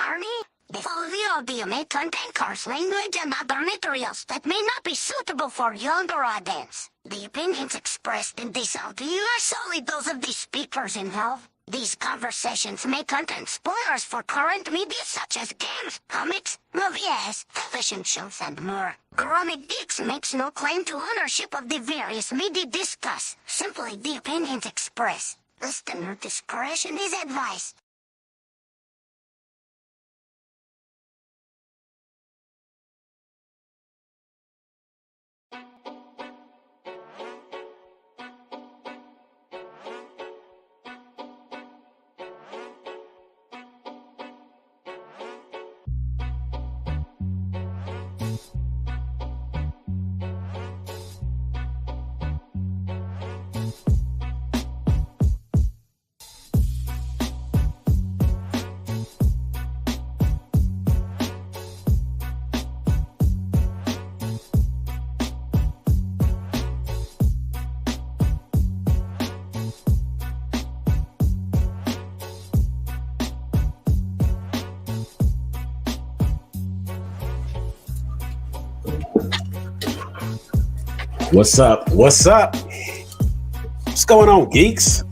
Barney. The following audio may contain coarse language and other materials that may not be suitable for younger audience. The opinions expressed in this audio are solely those of the speakers involved. These conversations may contain spoilers for current media such as games, comics, movies, television shows, and more. Chronic Geeks makes no claim to ownership of the various media discussed, simply the opinions expressed. Listener discretion is advised. What's up? What's up? What's going on, geeks?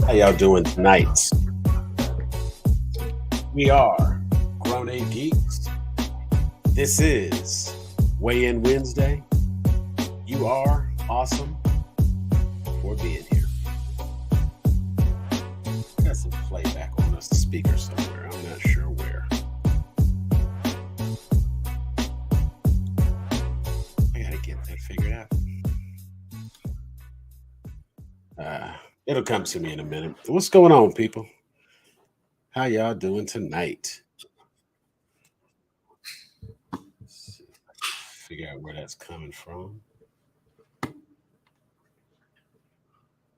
How y'all doing tonight? We are Grown A Geeks. This is Weigh In Wednesday. You are awesome for being here. Got some playback on a speaker somewhere. I'm not sure where. I gotta get that figured out. It'll come to me in a minute. What's going on, people? How y'all doing tonight? Let's see. Figure out where that's coming from.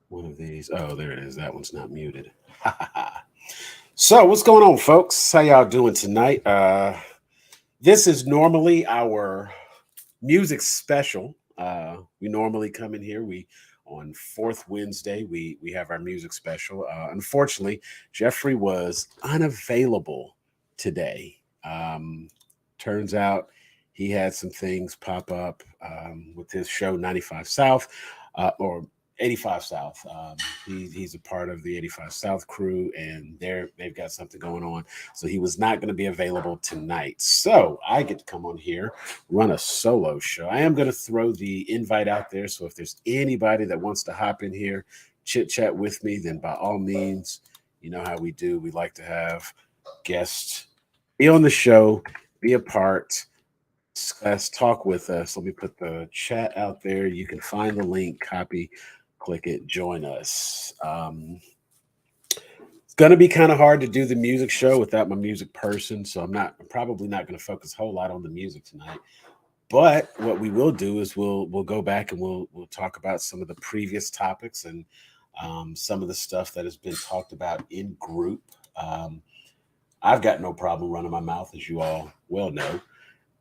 One of these. Oh, there it is. That one's not muted. So, what's going on, folks? How y'all doing tonight? This is normally our music special. We normally come in here. On fourth Wednesday, we have our music special. Unfortunately, Jeffrey was unavailable today. Turns out he had some things pop up with his show 95 South or 85 South. He's a part of the 85 South crew, and they've got something going on. So he was not going to be available tonight. So I get to come on here, run a solo show. I am going to throw the invite out there. So if there's anybody that wants to hop in here, chit chat with me, then by all means, you know how we do. We like to have guests be on the show, be a part, discuss, talk with us. Let me put the chat out there. You can find the link, copy, click it, join us. It's going to be kind of hard to do the music show without my music person, so I'm probably not going to focus a whole lot on the music tonight. But what we will do is we'll go back and we'll talk about some of the previous topics and some of the stuff that has been talked about in group. I've got no problem running my mouth, as you all well know.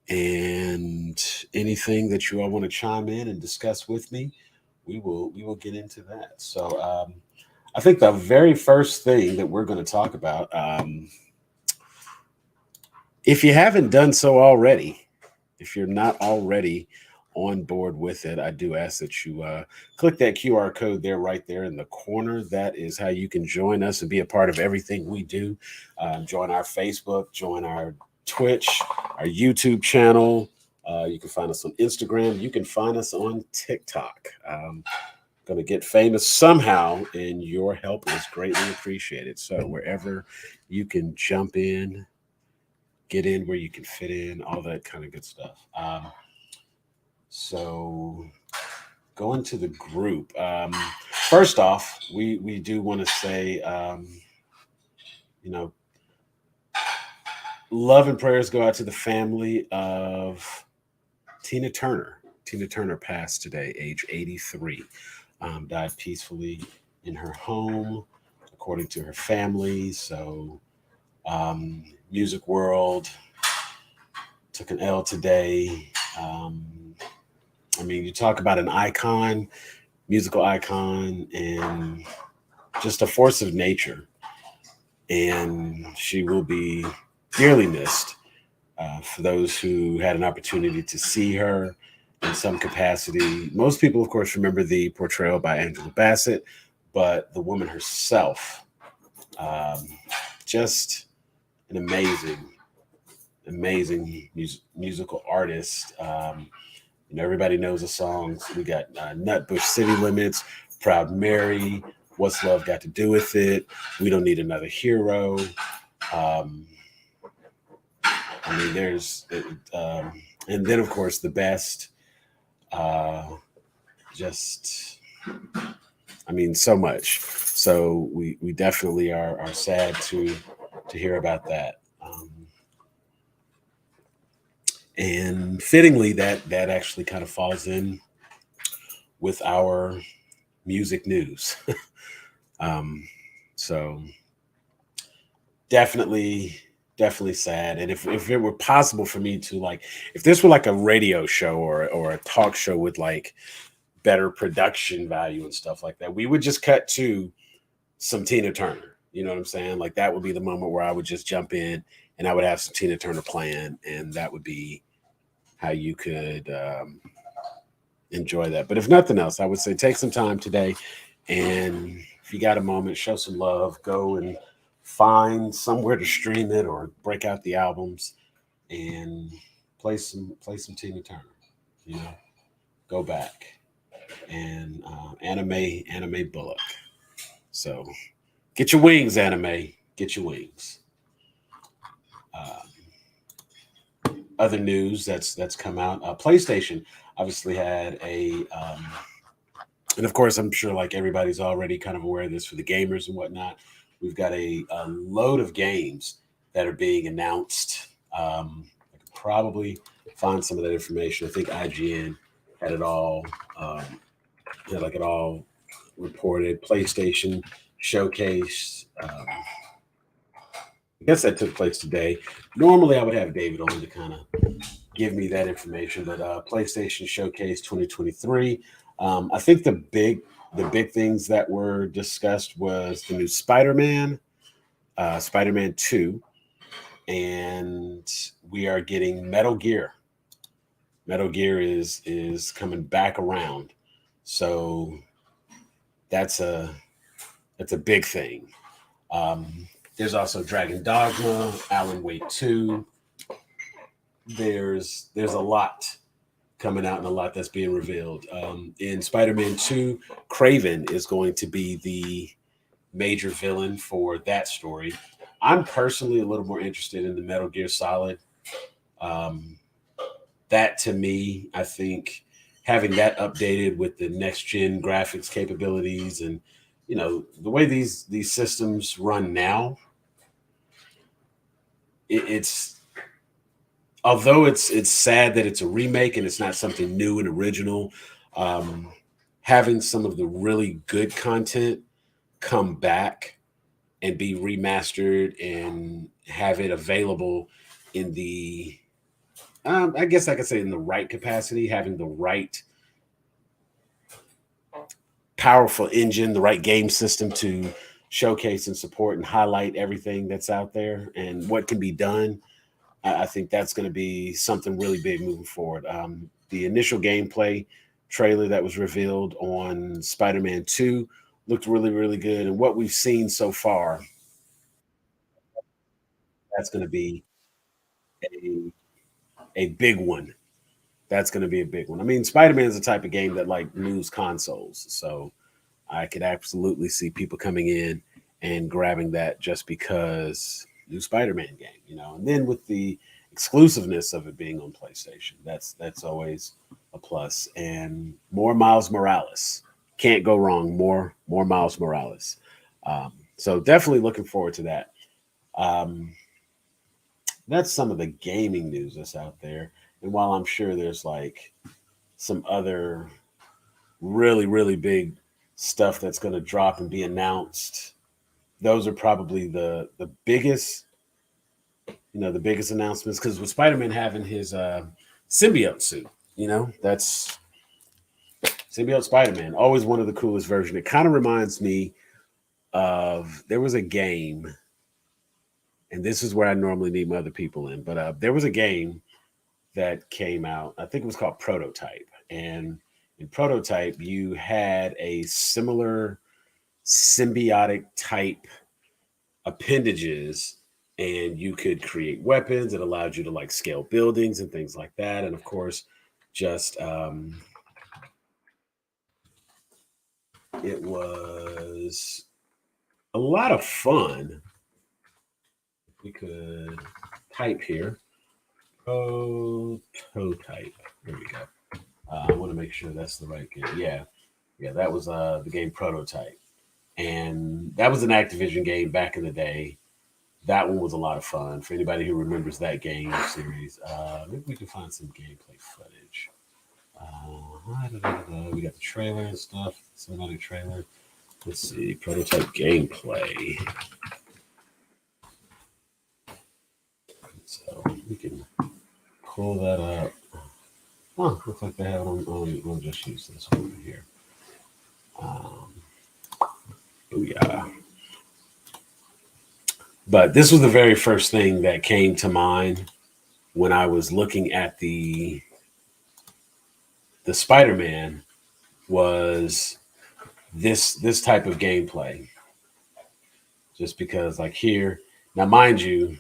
And anything that you all want to chime in and discuss with me, we will get into that. So I think the very first thing that we're going to talk about, if you haven't done so already, if you're not already on board with it, I do ask that you click that QR code there, right there in the corner. That is how you can join us and be a part of everything we do. Join our Facebook, join our Twitch, our YouTube channel. You can find us on Instagram. You can find us on TikTok. Going to get famous somehow, and your help is greatly appreciated. So wherever you can jump in, get in where you can fit in, all that kind of good stuff. So going to the group. First off, we do want to say, love and prayers go out to the family of Tina Turner. Tina Turner passed today, age 83. Died peacefully in her home, according to her family. So, music world took an L today. You talk about an icon, musical icon, and just a force of nature. And she will be dearly missed. For those who had an opportunity to see her in some capacity, most people, of course, remember the portrayal by Angela Bassett, but the woman herself, um, just an amazing musical artist. Everybody knows the songs. We got Nutbush City Limits, Proud Mary, What's Love Got to Do with It, We Don't Need Another Hero. Um, I mean, and then of course the best. Uh, just, I mean, so much. So we definitely are sad to hear about that. And fittingly, that actually kind of falls in with our music news. um, so definitely sad. And if it were possible for me to, like, if this were like a radio show or a talk show with like better production value and stuff like that, we would just cut to some Tina Turner. You know what I'm saying? Like that would be the moment where I would just jump in and I would have some Tina Turner playing, and that would be how you could enjoy that. But if nothing else, I would say take some time today, and if you got a moment, show some love. Go and find somewhere to stream it or break out the albums and play some Tina Turner. You know, go back and anime Bullock. So get your wings, anime. Get your wings. Other news that's come out. PlayStation obviously had and of course, I'm sure like everybody's already kind of aware of this for the gamers and whatnot. We've got a load of games that are being announced. I could probably find some of that information. I think IGN had it all, had like it all reported. PlayStation showcase. I guess that took place today. Normally, I would have David on to kind of give me that information, but PlayStation Showcase 2023. I think the big things that were discussed was the new Spider-Man, Spider-Man 2, and we are getting Metal Gear. Metal Gear is coming back around, so that's a big thing. There's also Dragon Dogma, Alan Wake 2. There's a lot coming out and a lot that's being revealed. In Spider-Man 2, Craven is going to be the major villain for that story. I'm personally a little more interested in the Metal Gear Solid. Um, that to me, I think having that updated with the next gen graphics capabilities and the way these systems run now, it's although it's sad that it's a remake and it's not something new and original. um, Having some of the really good content come back and be remastered and have it available in the I guess I could say in the right capacity, having the right powerful engine, the right game system to showcase and support and highlight everything that's out there and what can be done. I think that's going to be something really big moving forward. The initial gameplay trailer that was revealed on Spider-Man 2 looked really, really good. And what we've seen so far, that's going to be a, a big one. That's going to be a big one. I mean, Spider-Man is the type of game that like moves consoles. So I could absolutely see people coming in and grabbing that just because new Spider-Man game. And then with the exclusiveness of it being on PlayStation, that's always a plus. And more Miles Morales, can't go wrong. More Miles Morales. So definitely looking forward to that. Um, that's some of the gaming news that's out there. And while I'm sure there's like some other really, really big stuff that's going to drop and be announced, those are probably the biggest, the biggest announcements. Because with Spider-Man having his symbiote suit, that's symbiote Spider-Man, always one of the coolest versions. It kind of reminds me of, there was a game, and this is where I normally meet other people in. But there was a game that came out. I think it was called Prototype, and in Prototype, you had a similar symbiotic type appendages, and you could create weapons. It allowed you to like scale buildings and things like that, and of course, just it was a lot of fun. If we could type here, prototype. There we go. I want to make sure that's the right game. Yeah, that was the game Prototype, and that was an Activision game back in the day. That one was a lot of fun for anybody who remembers that game series. Maybe we can find some gameplay footage. We got the trailer and stuff, cinematic trailer. Let's see, Prototype gameplay. So we can pull that up. Oh, looks like they have it on. We'll just use this one over here. Yeah. But this was the very first thing that came to mind when I was looking at the Spider-Man was this type of gameplay. Just because like here, now mind you,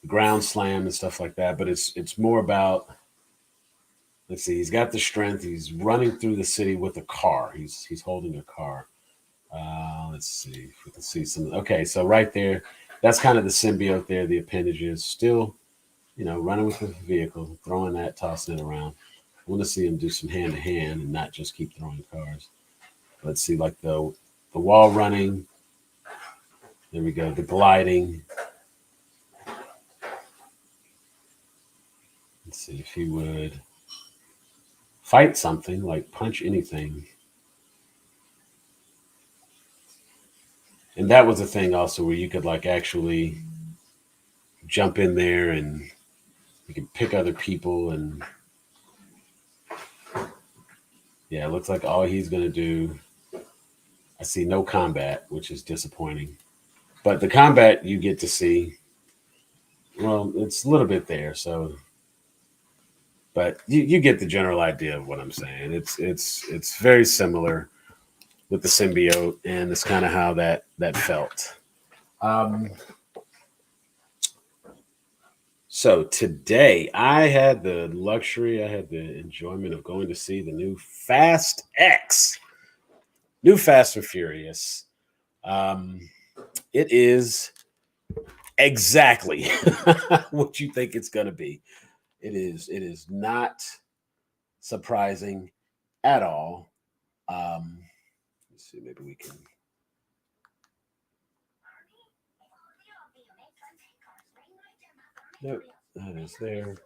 ground slam and stuff like that, but it's more about, let's see, he's got the strength, he's running through the city with a car. He's holding a car. Let's see if we can see some. Okay, so right there, that's kind of the symbiote there, the appendages, still, running with the vehicle, throwing that, tossing it around. I want to see him do some hand-to-hand and not just keep throwing cars. Let's see, like the wall running. There we go, the gliding. Let's see if he would fight something, like punch anything. And that was a thing also where you could like actually jump in there and you can pick other people. And yeah, it looks like all he's going to do, I see no combat, which is disappointing. But the combat you get to see, well, it's a little bit there. So, but you get the general idea of what I'm saying. It's very similar with the symbiote, and it's kind of how that felt. So today I had the enjoyment of going to see the new Fast X, new Fast and Furious. It is exactly what you think it's going to be. It is not surprising at all. Let's see, maybe we can. Nope, that is there.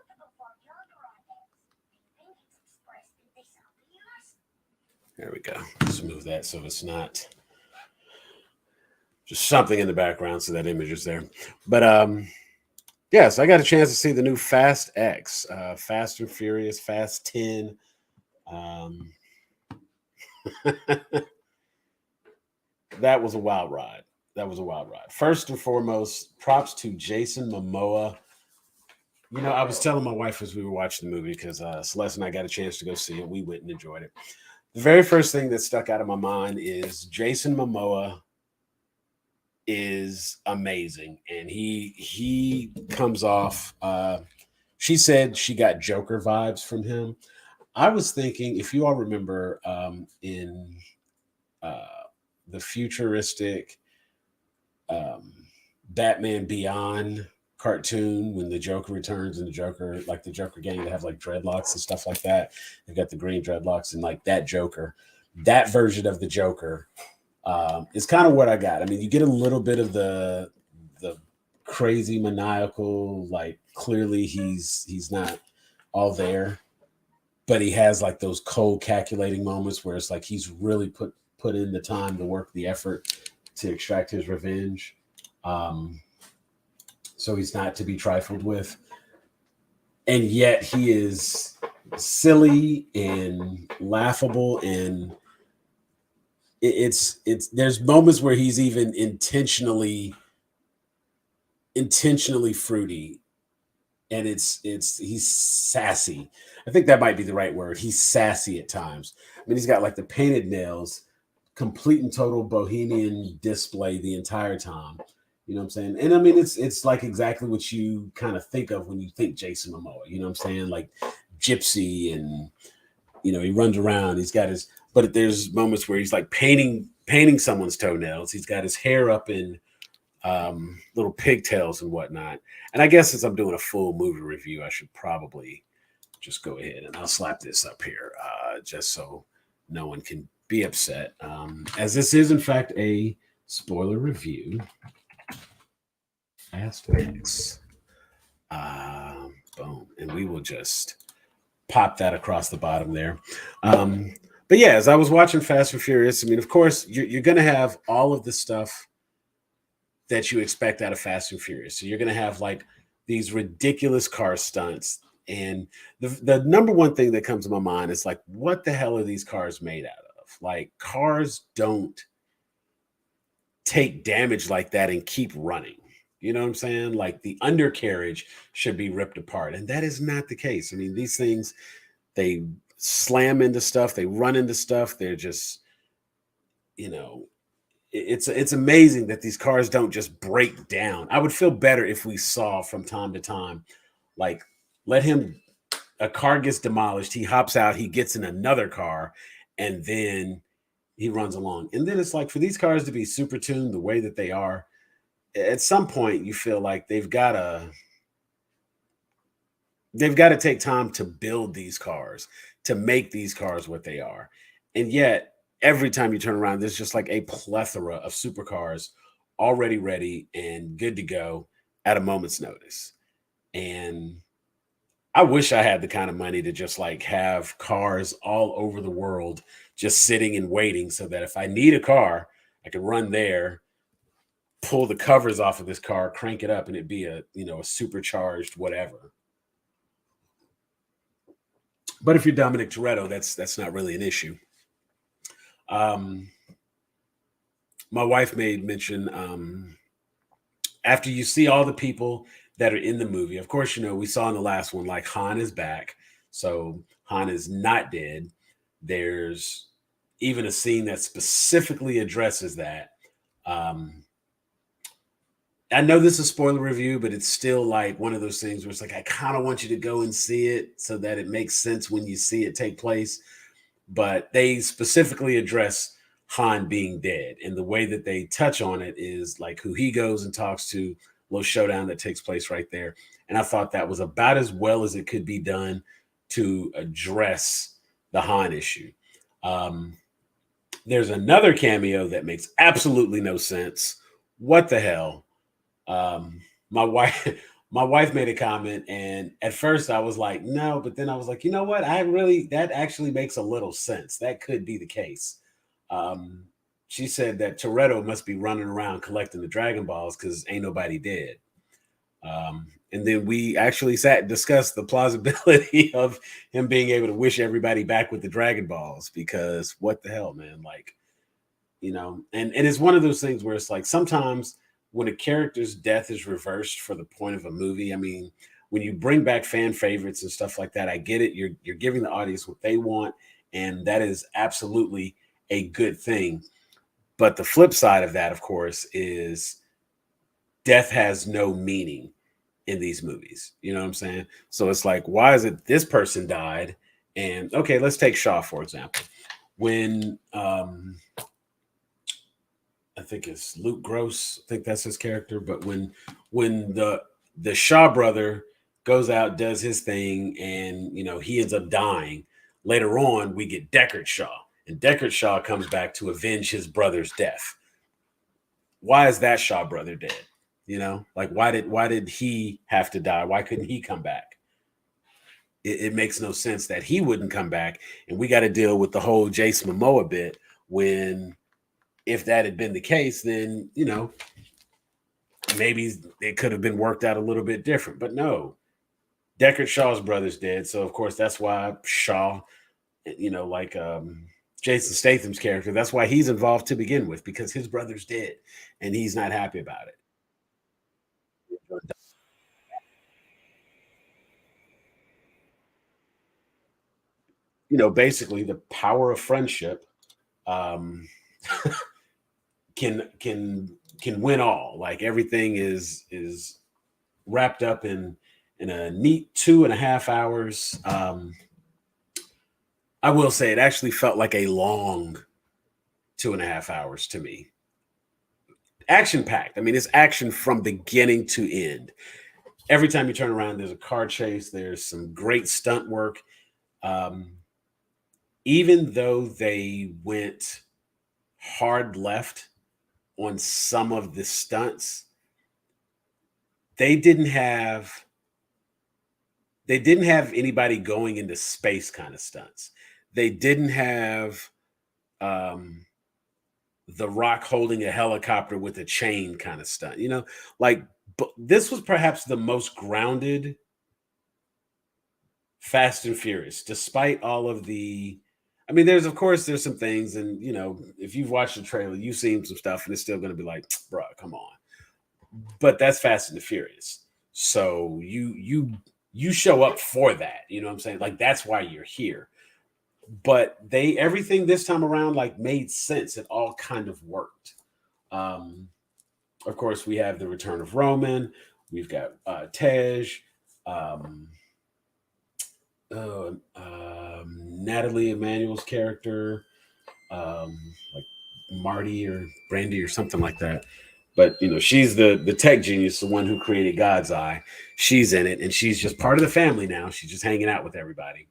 There we go. Let's move that so it's not just something in the background, so that image is there. But yes, I got a chance to see the new Fast X, Fast and Furious, Fast 10. That was a wild ride. First and foremost, props to Jason Momoa. I was telling my wife as we were watching the movie, because Celeste and I got a chance to go see it. We went and enjoyed it. The very first thing that stuck out of my mind is Jason Momoa is amazing, and he comes off. She said she got Joker vibes from him. I was thinking, if you all remember, in the futuristic Batman Beyond cartoon, when the Joker returns and the Joker gang, they have like dreadlocks and stuff like that. They've got the green dreadlocks, and like that Joker, that version of the Joker is kind of what I got. I mean, you get a little bit of the crazy maniacal, like clearly he's not all there, but he has like those cold calculating moments where it's like he's really put in the time, the work, the effort to extract his revenge. So he's not to be trifled with. And yet he is silly and laughable, and it's there's moments where he's even intentionally intentionally fruity, and it's he's sassy. I think that might be the right word. He's sassy at times. I mean, he's got like the painted nails, complete and total bohemian display the entire time. You know what I'm saying? And I mean, it's like exactly what you kind of think of when you think Jason Momoa. You know what I'm saying? Like gypsy, and he runs around. He's got his, but there's moments where he's like painting someone's toenails. He's got his hair up in little pigtails and whatnot. And I guess since I'm doing a full movie review, I should probably just go ahead and I'll slap this up here, just so no one can be upset. As this is in fact a spoiler review. Fast X. Boom. And we will just pop that across the bottom there. But yeah, as I was watching Fast and Furious, I mean, of course, you're going to have all of the stuff that you expect out of Fast and Furious. So you're going to have like these ridiculous car stunts. And the number one thing that comes to my mind is like, what the hell are these cars made out of? Like, cars don't take damage like that and keep running. You know what I'm saying? Like, the undercarriage should be ripped apart. And that is not the case. I mean, these things, they slam into stuff, they run into stuff. They're just, it's amazing that these cars don't just break down. I would feel better if we saw from time to time, like, a car gets demolished, he hops out, he gets in another car, and then he runs along. And then it's like, for these cars to be super tuned the way that they are, at some point you feel like they've got to take time to build these cars, to make these cars what they are. And yet every time you turn around, there's just like a plethora of supercars already ready and good to go at a moment's notice. And I wish I had the kind of money to just like have cars all over the world just sitting and waiting, so that if I need a car, I could run there, pull the covers off of this car, crank it up, and it'd be a supercharged whatever. But if you're Dominic Toretto, that's not really an issue. Um, my wife made mention, after you see all the people that are in the movie, of course, we saw in the last one, like, Han is back. So Han is not dead. There's even a scene that specifically addresses that. I know this is a spoiler review, but it's still like one of those things where it's like, I kind of want you to go and see it so that it makes sense when you see it take place. But they specifically address Han being dead. And the way that they touch on it is like who he goes and talks to, little showdown that takes place right there. And I thought that was about as well as it could be done to address the Han issue. There's another cameo that makes absolutely no sense. What the hell? My wife my wife made a comment, and at first I was like, no, but then I was like, you know what? That actually makes a little sense. That could be the case. Um, she said that Toretto must be running around collecting the Dragon Balls because ain't nobody dead. And then we actually sat and discussed the plausibility of him being able to wish everybody back with the Dragon Balls, because what the hell, man? Like, and it's one of those things where it's like, sometimes when a character's death is reversed for the point of a movie, I mean, when you bring back fan favorites and stuff like that, I get it. You're giving the audience what they want, and that is absolutely a good thing. But the flip side of that, of course, is death has no meaning in these movies. You know what I'm saying? So it's like, why is it this person died? And okay, let's take Shaw, for example. When I think it's Luke Gross, I think that's his character, but when the Shaw brother goes out, does his thing, and he ends up dying, later on we get Deckard Shaw. And Deckard Shaw comes back to avenge his brother's death. Why is that Shaw brother dead? Like, why did he have to die? Why couldn't he come back? It makes no sense that he wouldn't come back. And we got to deal with the whole Jason Momoa bit, when if that had been the case, then, maybe it could have been worked out a little bit different. But no, Deckard Shaw's brother's dead. So, of course, that's why Shaw, like Jason Statham's character, that's why he's involved to begin with, because his brother's dead and he's not happy about it. basically the power of friendship um, can win all. Like everything is wrapped up in a neat 2.5 hours. I will say it actually felt like a long 2.5 hours to me. Action packed. I mean, it's action from beginning to end. Every time you turn around, there's a car chase. There's some great stunt work. Um, Even though they went hard left on some of the stunts, they didn't have they didn't have anybody going into space kind of stunts. They didn't have um, the Rock holding a helicopter with a chain kind of stunt. Like but this was perhaps the most grounded Fast and Furious, despite all of the. I mean, there's some things, and if you've watched the trailer, you've seen some stuff, and it's still going to be like, bruh, come on. But that's Fast and the Furious, so you show up for that. You know what I'm saying? Like that's why you're here. But everything this time around like made sense. It all kind of worked. Um, of course, we have the return of Roman. We've got Tej. Um, Natalie Emmanuel's character, like Marty or Brandy or something like that. But she's the tech genius, the one who created God's Eye. She's in it, and she's just part of the family now. She's just hanging out with everybody.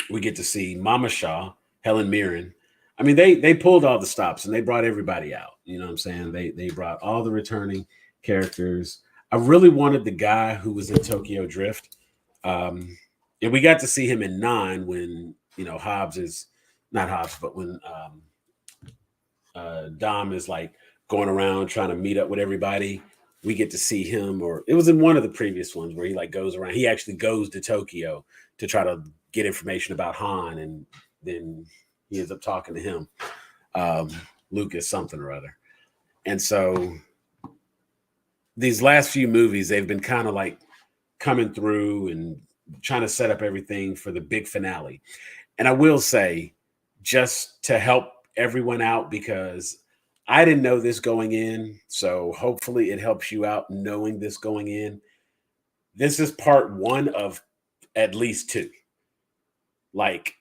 We get to see Mama Shaw, Helen Mirren. I mean, they pulled all the stops and they brought everybody out. You know what I'm saying? They brought all the returning characters. I really wanted the guy who was in Tokyo Drift. And we got to see him in 9 when, Hobbs is not Hobbs, but when Dom is like going around trying to meet up with everybody. We get to see him, or it was in one of the previous ones where he like goes around. He actually goes to Tokyo to try to get information about Han, and then he ends up talking to him, Lucas something or other. And so these last few movies, they've been kind of like coming through and trying to set up everything for the big finale. And I will say, just to help everyone out, because I didn't know this going in, so hopefully it helps you out knowing this going in. This is part 1 of at least 2. Like,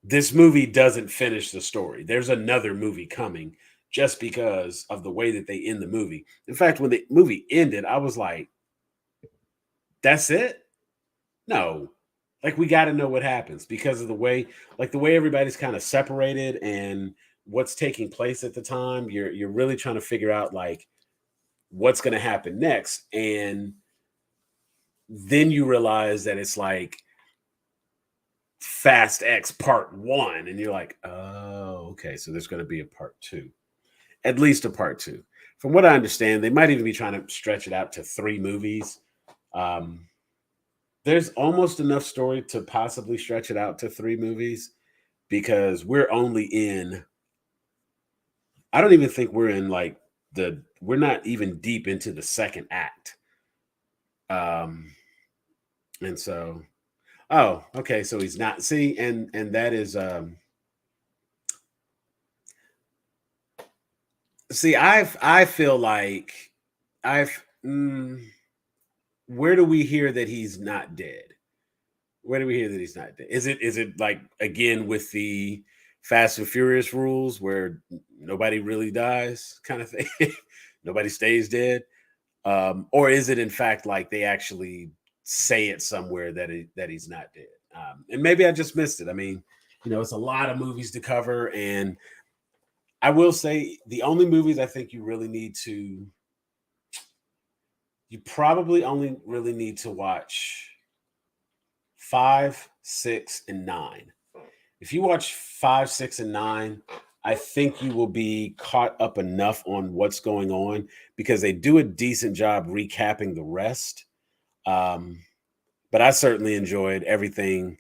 this movie doesn't finish the story. There's another movie coming just because of the way that they end the movie. In fact, when the movie ended, I was like, that's it? No. Like, we got to know what happens because of the way everybody's kind of separated and what's taking place at the time. You're really trying to figure out like what's going to happen next. And then you realize that it's like Fast X Part 1. And you're like, oh, okay. So there's going to be a part 2, at least a part 2. From what I understand, they might even be trying to stretch it out to 3 movies. There's almost enough story to possibly stretch it out to 3 movies because we're only in, I don't even think we're in like we're not even deep into the second act. And so, oh, okay. So he's not, see, and that is, see, I feel like where do we hear that he's not dead? Where do we hear that he's not dead? Is it like again with the Fast and Furious rules where nobody really dies kind of thing? Nobody stays dead? Or is it in fact like they actually say it somewhere that he's not dead? And maybe I just missed it. I mean, it's a lot of movies to cover, and I will say the only movies I think you probably only really need to watch 5, 6, and 9. If you watch 5, 6, and 9, I think you will be caught up enough on what's going on because they do a decent job recapping the rest. But I certainly enjoyed everything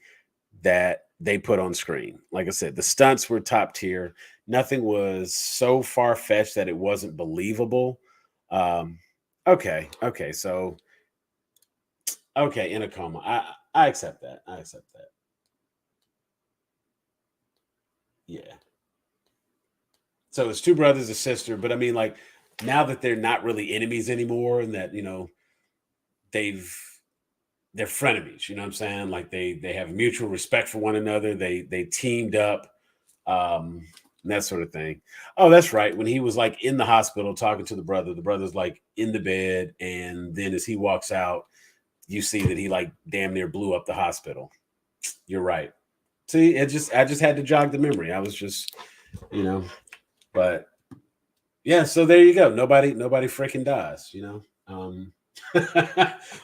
that they put on screen. Like I said, the stunts were top tier. Nothing was so far-fetched that it wasn't believable. Um, okay, so okay, in a coma. I accept that. I accept that. Yeah. So it's two brothers, a sister, but I mean, like now that they're not really enemies anymore, and that they've they're frenemies. You know what I'm saying? Like they have mutual respect for one another. They teamed up, and that sort of thing. Oh, that's right. When he was like in the hospital talking to the brother's like in the bed, and then as he walks out, you see that he like damn near blew up the hospital. You're right. See, I just had to jog the memory. I was just, you know, but yeah, so there you go. Nobody freaking dies,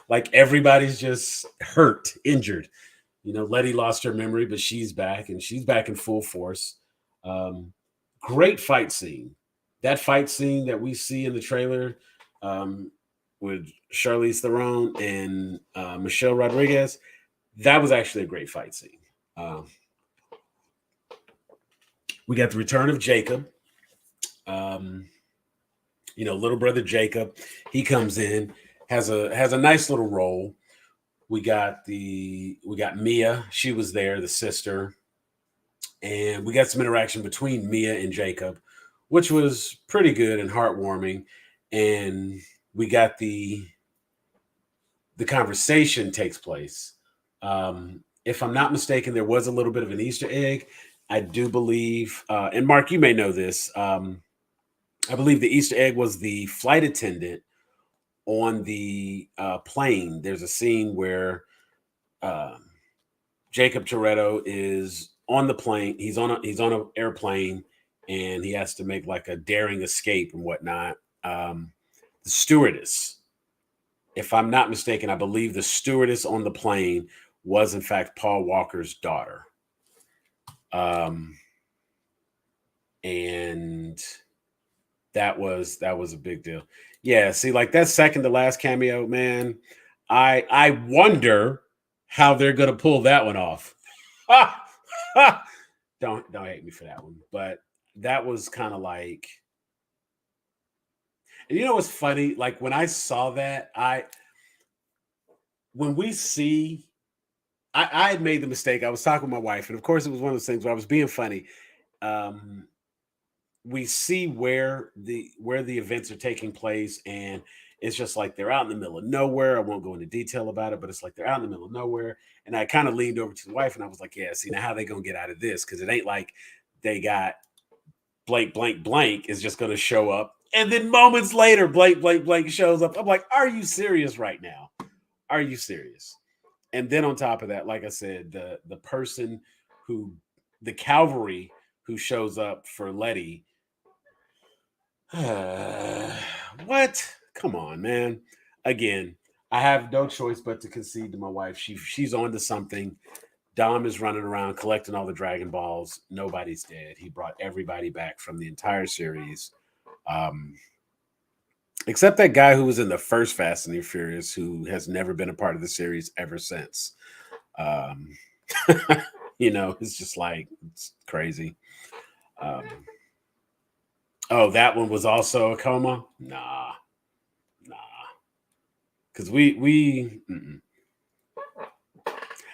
like everybody's just hurt, injured. Letty lost her memory, but she's back and she's back in full force. Um, Great fight scene. That fight scene that we see in the trailer um, with Charlize Theron and Michelle Rodriguez, that was actually a great fight scene. Um, we got the return of Jacob. Um, little brother Jacob, he comes in, has a nice little role. We got Mia, she was there, the sister, and we got some interaction between Mia and Jacob, which was pretty good and heartwarming. And we got the conversation takes place. If I'm not mistaken, there was a little bit of an Easter egg. I do believe, and Mark, you may know this. I believe the Easter egg was the flight attendant on the plane. There's a scene where um, Jacob Toretto is on the plane. He's on an airplane, and he has to make like a daring escape and whatnot. The stewardess, if I'm not mistaken, I believe the stewardess on the plane was in fact Paul Walker's daughter. Um, and that was a big deal. Yeah, see, like that second to last cameo, man. I wonder how they're gonna pull that one off. Don't hate me for that one, but that was kind of like, and you know what's funny? Like when I saw that, when we see, I had made the mistake. I was talking with my wife, and of course, it was one of those things where I was being funny. Um, we see where the events are taking place, and it's just like they're out in the middle of nowhere. I won't go into detail about it, but it's like they're out in the middle of nowhere. And I kind of leaned over to the wife and I was like, yeah, see, now how they gonna get out of this? Because it ain't like they got blank blank blank is just gonna show up, and then moments later blank blank blank shows up. I'm like, are you serious right now? Are you serious? And then on top of that, like I said, the person who, the cavalry who shows up for Letty. What? Come on, man. Again, I have no choice but to concede to my wife. She's on to something. Dom is running around collecting all the Dragon Balls. Nobody's dead. He brought everybody back from the entire series. Um, except that guy who was in the first Fast and the Furious, who has never been a part of the series ever since. Um, it's just like, it's crazy. Um, oh, that one was also a coma? Nah, nah. Because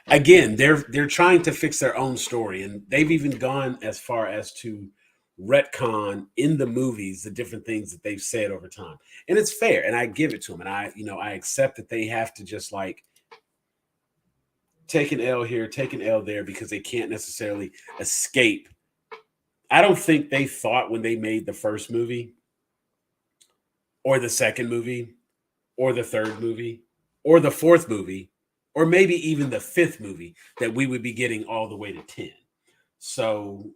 again, they're trying to fix their own story, and they've even gone as far as to retcon in the movies the different things that they've said over time. And it's fair, and I give it to them, and I accept that they have to just like take an L here, take an L there, because they can't necessarily escape. I don't think they thought when they made the first movie or the second movie or the third movie or the fourth movie or maybe even the fifth movie that we would be getting all the way to 10. So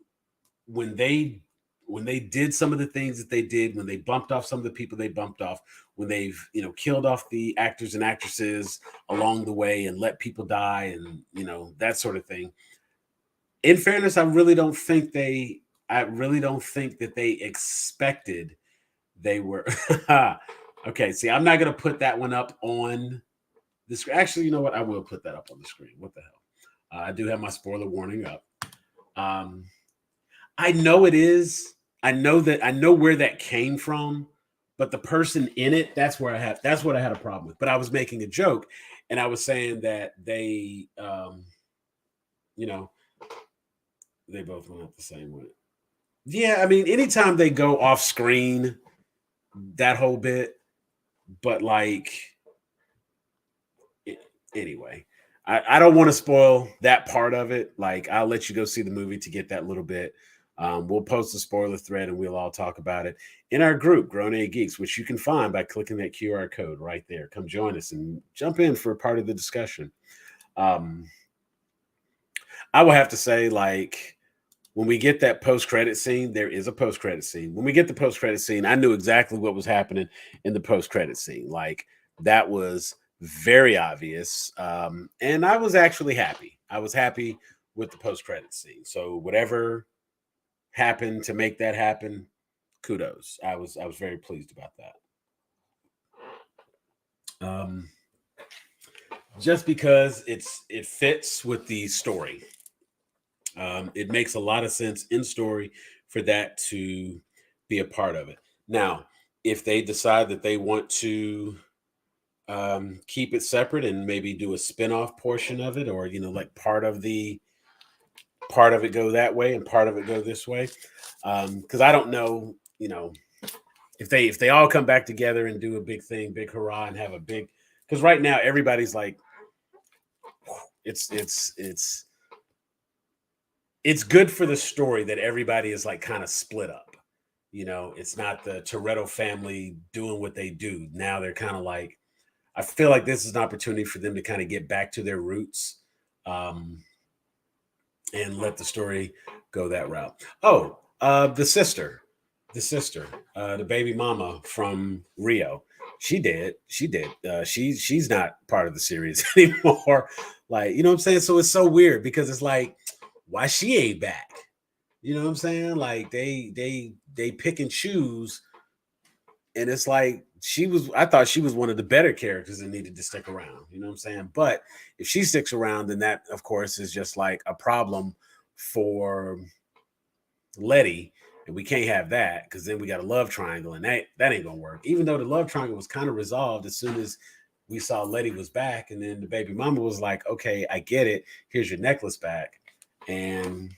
when they did some of the things that they did, when they bumped off some of the people they bumped off, when they've killed off the actors and actresses along the way and let people die, and that sort of thing. In fairness, I really don't think that they expected they were okay. See, I'm not gonna put that one up on the screen. Actually, you know what? I will put that up on the screen. What the hell? I do have my spoiler warning up. I know it is. I know where that came from, but the person in it, that's what I had a problem with. But I was making a joke, and I was saying that they, you know, they both went up the same way. Yeah, I mean, anytime they go off screen, that whole bit, but like, anyway, I don't want to spoil that part of it. Like, I'll let you go see the movie to get that little bit. We'll post a spoiler thread and we'll all talk about it in our group, Grown A Geeks, which you can find by clicking that QR code right there. Come join us and jump in for a part of the discussion. I will have to say, like, when we get that post-credit scene, there is a post-credit scene. When we get the post-credit scene, I knew exactly what was happening in the post-credit scene. Like, that was very obvious. And I was actually happy. I was happy with the post-credit scene. So whatever happened to make that happen, kudos. I was very pleased about that. Just because it fits with the story. It makes a lot of sense in story for that to be a part of it. Now, if they decide that they want to keep it separate and maybe do a spin-off portion of it, or like part of it go that way and part of it go this way, because I don't know, if they all come back together and do a big thing, big hurrah, and have a big, because right now everybody's like, it's good for the story that everybody is like kind of split up. It's not the Toretto family doing what they do. Now they're kind of like, I feel like this is an opportunity for them to kind of get back to their roots, and let the story go that route. Oh, the sister, the baby mama from Rio. She did. She's not part of the series anymore. Like, you know what I'm saying? So it's so weird because it's like, why she ain't back? You know what I'm saying? Like they pick and choose, and it's like I thought she was one of the better characters that needed to stick around. You know what I'm saying? But if she sticks around, then that, of course, is just like a problem for Letty, and we can't have that because then we got a love triangle, and that ain't gonna work. Even though the love triangle was kind of resolved as soon as we saw Letty was back, and then the baby mama was like, "Okay, I get it. Here's your necklace back." And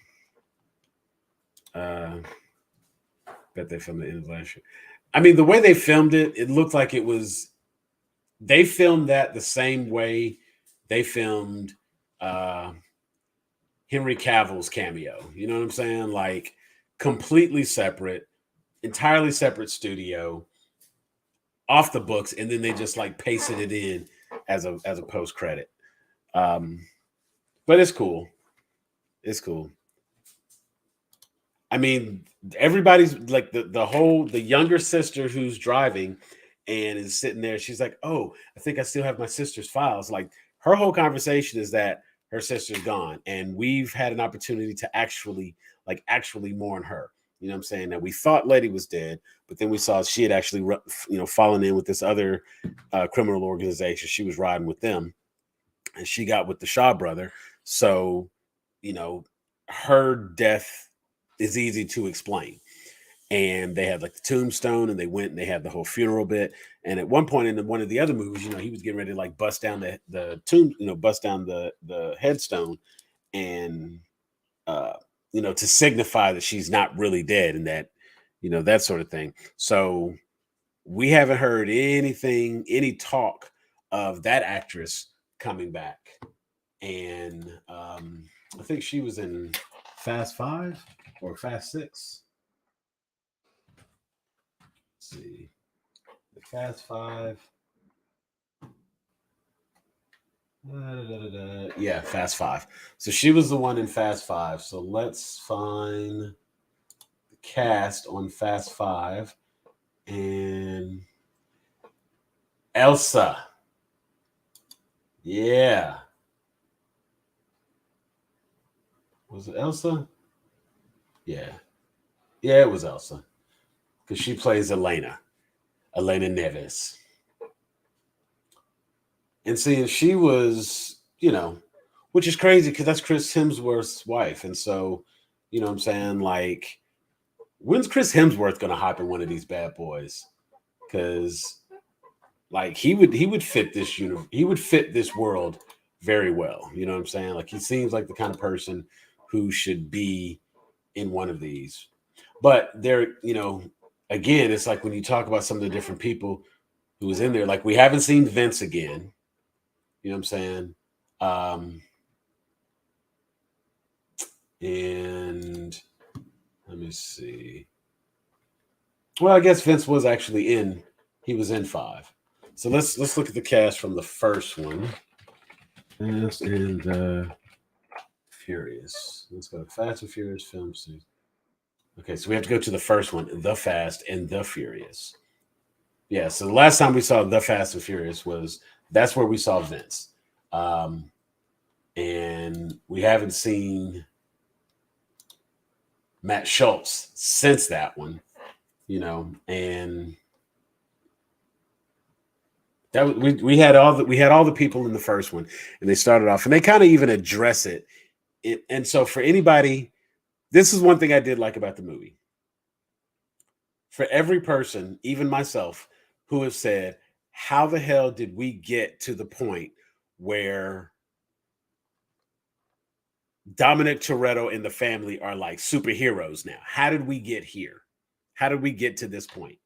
bet they filmed the end of last year. I mean, the way they filmed it, it looked like they filmed that the same way they filmed Henry Cavill's cameo. You know what I'm saying? Like, completely separate, entirely separate studio, off the books, and then they just like pasted it in as a post credit. But it's cool. It's cool. I mean, everybody's like the younger sister who's driving and is sitting there. She's like, "Oh, I think I still have my sister's files." Like, her whole conversation is that her sister's gone, and we've had an opportunity to actually mourn her. You know what I'm saying? That we thought Letty was dead, but then we saw she had actually, fallen in with this other criminal organization. She was riding with them, and she got with the Shaw brother. So, her death is easy to explain. And they had like the tombstone, and they went and they had the whole funeral bit. And at one point in one of the other movies, he was getting ready to like bust down the tomb, bust down the headstone, and to signify that she's not really dead, and that, that sort of thing. So we haven't heard any talk of that actress coming back. And I think she was in Fast 5 or Fast 6. Let's see. The Fast 5. Yeah, Fast 5. So she was the one in Fast 5. So let's find the cast on Fast 5. And Elsa. Yeah. Was it Elsa? Yeah. Yeah, it was Elsa. Because she plays Elena Neves. And seeing she was, which is crazy because that's Chris Hemsworth's wife. And so, what I'm saying? Like, when's Chris Hemsworth going to hop in one of these bad boys? because like he would fit this he would fit this world very well. You know what I'm saying? Like he seems like the kind of person who should be in one of these. But there, again, it's like when you talk about some of the different people who was in there, like we haven't seen Vince again. You know what I'm saying? And let me see. Well, I guess Vince was actually in. He was in 5. So let's look at the cast from the first one. Fast and Furious. Let's go. Fast and Furious film series. Okay, so we have to go to the first one, The Fast and the Furious. Yeah, so the last time we saw The Fast and Furious that's where we saw Vince. And we haven't seen Matt Schultz since that one, and that we had all the people in the first one, and they started off, and they kind of even address it. And so for anybody, this is one thing I did like about the movie. For every person, even myself, who has said, how the hell did we get to the point where Dominic Toretto and the family are like superheroes now? How did we get here? How did we get to this point?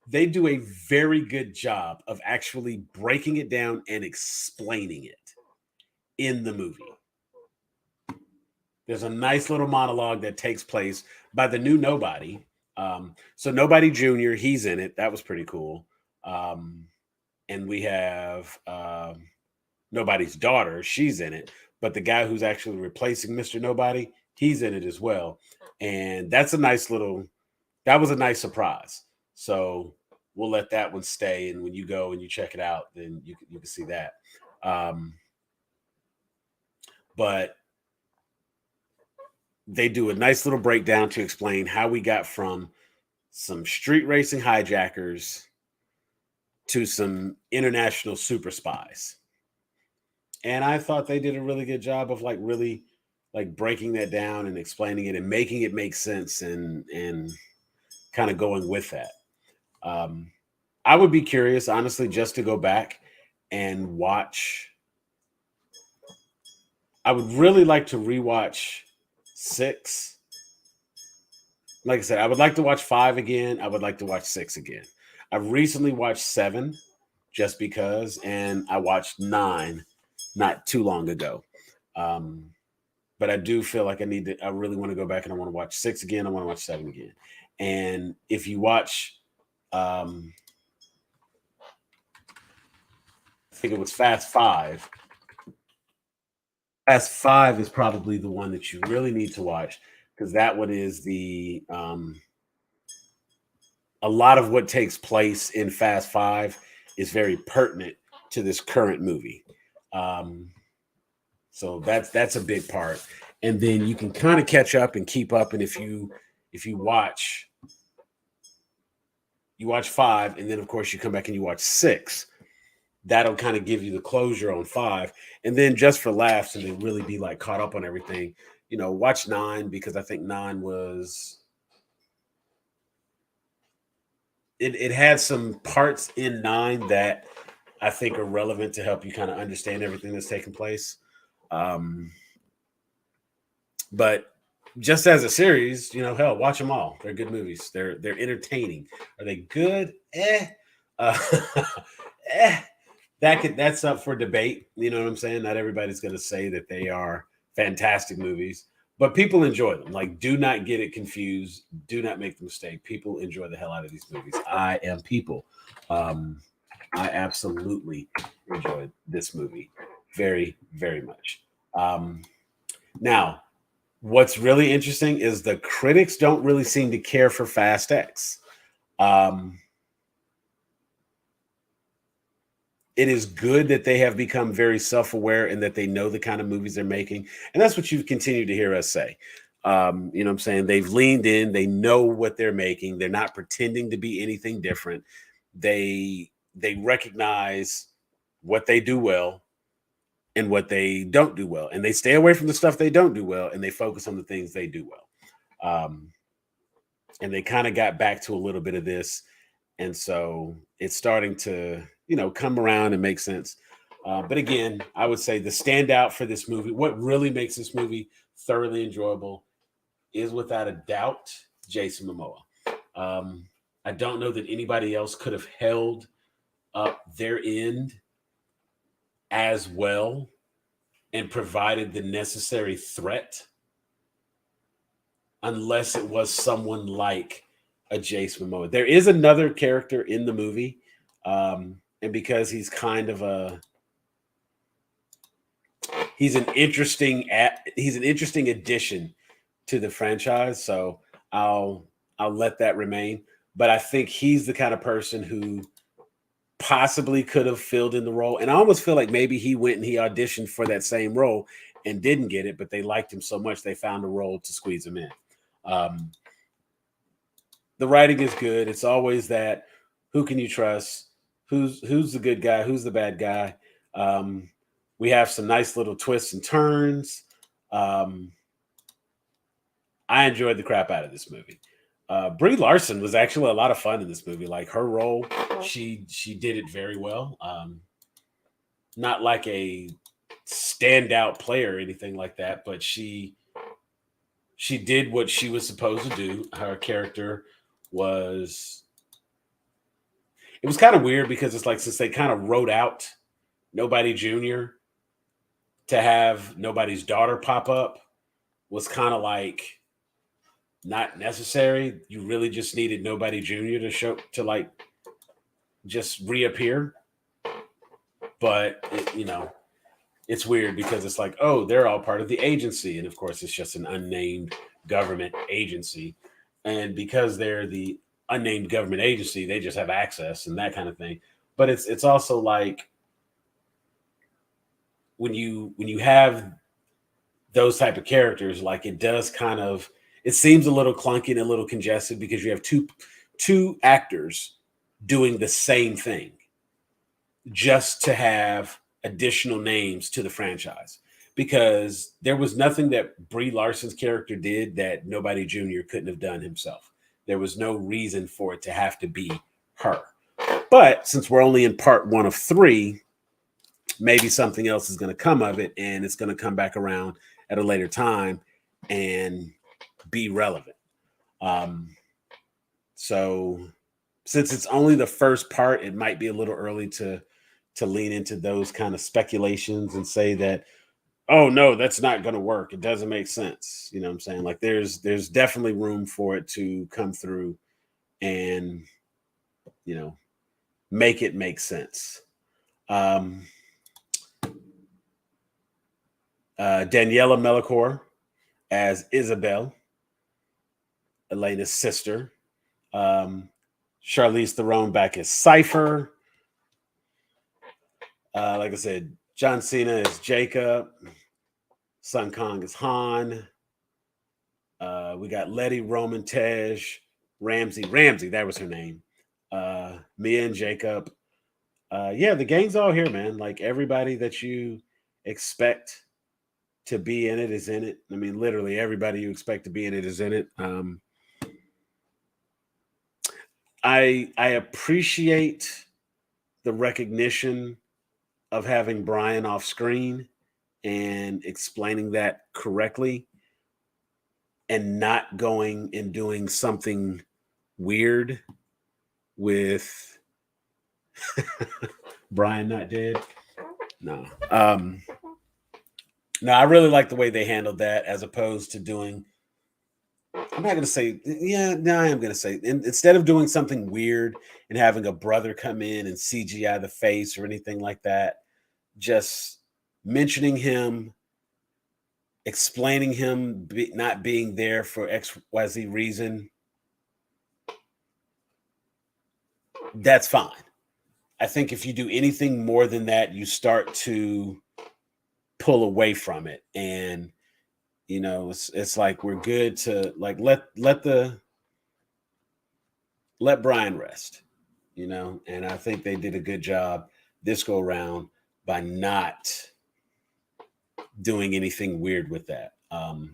They do a very good job of actually breaking it down and explaining it in the movie. There's a nice little monologue that takes place by the new Nobody. So Nobody Jr., he's in it. That was pretty cool. And we have Nobody's daughter. She's in it. But the guy who's actually replacing Mr. Nobody, he's in it as well. And that was a nice surprise. So we'll let that one stay. And when you go and you check it out, then you can see that. But they do a nice little breakdown to explain how we got from some street racing hijackers to some international super spies. And I thought they did a really good job of really breaking that down and explaining it and making it make sense and kind of going with that. I would be curious, honestly, just to go back and watch. I would really like to rewatch 6. Like I said, I would like to watch 5 again. I would like to watch 6 again. I recently watched 7 just because, and I watched 9 not too long ago. But I do feel like I really want to go back and I want to watch 6 again. I want to watch 7 again. And if you watch, I think it was Fast 5. Fast 5 is probably the one that you really need to watch, because that one is a lot of what takes place in Fast 5 is very pertinent to this current movie. So that's a big part. And then you can kind of catch up and keep up. And if you watch 5, and then of course you come back and you watch 6, that'll kind of give you the closure on 5. And then just for laughs and then really be caught up on everything, watch 9, because I think 9 was, it had some parts in 9 that I think are relevant to help you kind of understand everything that's taking place. But just as a series, hell, watch them all. They're good movies. They're entertaining. Are they good? That's up for debate. You know what I'm saying? Not everybody's going to say that they are fantastic movies, but people enjoy them. Do not get it confused. Do not make the mistake. People enjoy the hell out of these movies. I am people. I absolutely enjoyed this movie very, very much. Now, what's really interesting is the critics don't really seem to care for Fast X. It is good that they have become very self-aware and that they know the kind of movies they're making. And that's what you've continued to hear us say. You know what I'm saying? They've leaned in. They know what they're making. They're not pretending to be anything different. They recognize what they do well and what they don't do well. And they stay away from the stuff they don't do well, and they focus on the things they do well. And they kind of got back to a little bit of this And so it's starting to, come around and make sense. But again, I would say the standout for this movie, what really makes this movie thoroughly enjoyable, is without a doubt Jason Momoa. Um, I don't know that anybody else could have held up their end as well and provided the necessary threat unless it was someone like a Jason Momoa. There is another character in the movie, and because he's kind of he's an interesting addition to the franchise. So I'll let that remain. But I think he's the kind of person who possibly could have filled in the role. And I almost feel like maybe he went and he auditioned for that same role and didn't get it, but they liked him so much they found a role to squeeze him in. The writing is good. It's always that who can you trust? Who's the good guy? Who's the bad guy? We have some nice little twists and turns. I enjoyed the crap out of this movie. Brie Larson was actually a lot of fun in this movie. Like her role, she did it very well. Not like a standout player or anything like that, but she did what she was supposed to do. Her character was, it was kind of weird because it's like, since they kind of wrote out Nobody Jr., to have Nobody's daughter pop up was kind of like not necessary. You really just needed Nobody Jr. to like just reappear. But it's weird because it's like, oh, they're all part of the agency, and of course it's just an unnamed government agency. And because they're the unnamed government agency, they just have access and that kind of thing. But it's also like when you have those type of characters, like it does kind of, it seems a little clunky and a little congested because you have two actors doing the same thing just to have additional names to the franchise, because there was nothing that Brie Larson's character did that Nobody Jr. couldn't have done himself. There was no reason for it to have to be her. But since we're only in part 1 of 3, maybe something else is going to come of it, and it's going to come back around at a later time and be relevant. So since it's only the first part, it might be a little early to lean into those kind of speculations and say that, oh no, that's not going to work. It doesn't make sense. You know what I'm saying? Like there's definitely room for it to come through and, make it make sense. Daniela Melicor as Isabel, Elena's sister. Charlize Theron back as Cypher. Like I said, John Cena is Jacob. Sun Kong is Han. We got Letty, Roman, Tej, Ramsey, that was her name. Mia and Jacob. Yeah, the gang's all here, man. Like everybody that you expect to be in it is in it. I mean, literally everybody you expect to be in it is in it. I appreciate the recognition of having Brian off screen and explaining that correctly and not going and doing something weird with Brian not dead. No. No, I really like the way they handled that as opposed to doing, I'm not going to say, yeah, no, I am going to say, instead of doing something weird and having a brother come in and CGI the face or anything like that, just mentioning him, explaining him not being there for XYZ reason, that's fine. I think if you do anything more than that, you start to pull away from it. And, it's like we're good to like let Brian rest, and I think they did a good job this go around by not doing anything weird with that. I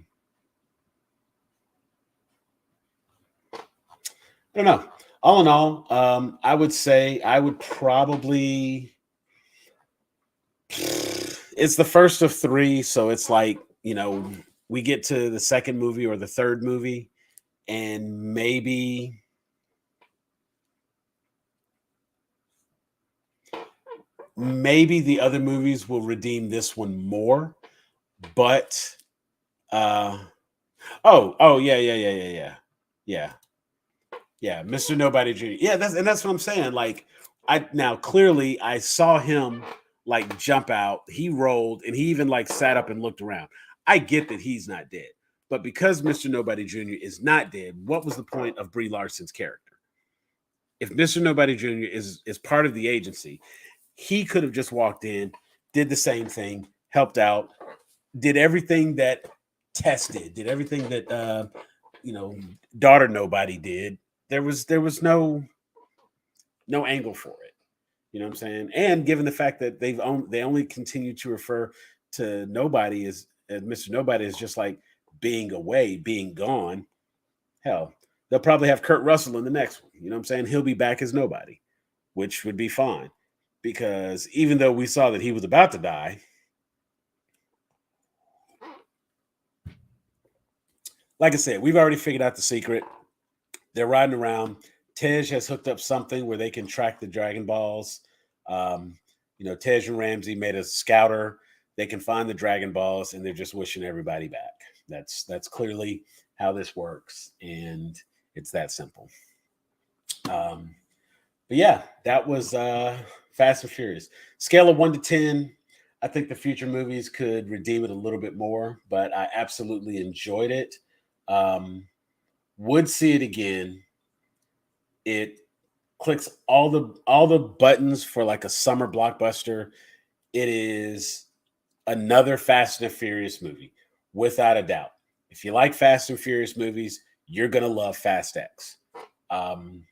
don't know. all in all, I would say I would probably. It's the first of three, so it's like we get to the second movie or the third movie, and maybe the other movies will redeem this one more. But oh yeah, Mr. Nobody Jr. Yeah, that's what I'm saying. Like I now clearly I saw him like jump out, he rolled, and he even like sat up and looked around. I get that he's not dead, but because Mr. Nobody Jr. is not dead, what was the point of Brie Larson's character? If Mr. Nobody Jr. is part of the agency, he could have just walked in, did the same thing, helped out, did everything that Tess did everything that you know, daughter nobody did. There was no angle for it. You know what I'm saying? And given the fact that they only continue to refer to nobody as Mr. Nobody is just like being away, being gone. Hell, they'll probably have Kurt Russell in the next one. You know what I'm saying? He'll be back as nobody, which would be fine. Because even though we saw that he was about to die, like I said, we've already figured out the secret. They're riding around. Tej has hooked up something where they can track the Dragon Balls. Um, Tej and Ramsey made a scouter. They can find the Dragon Balls, and they're just wishing everybody back. That's clearly how this works, and it's that simple. Um, but yeah, that was Fast and Furious. Scale of 1 to 10. I think the future movies could redeem it a little bit more, but I absolutely enjoyed it. Would see it again. It clicks all the buttons for like a summer blockbuster. It is another Fast and Furious movie, without a doubt. If you like Fast and Furious movies, you're gonna love Fast X. Um,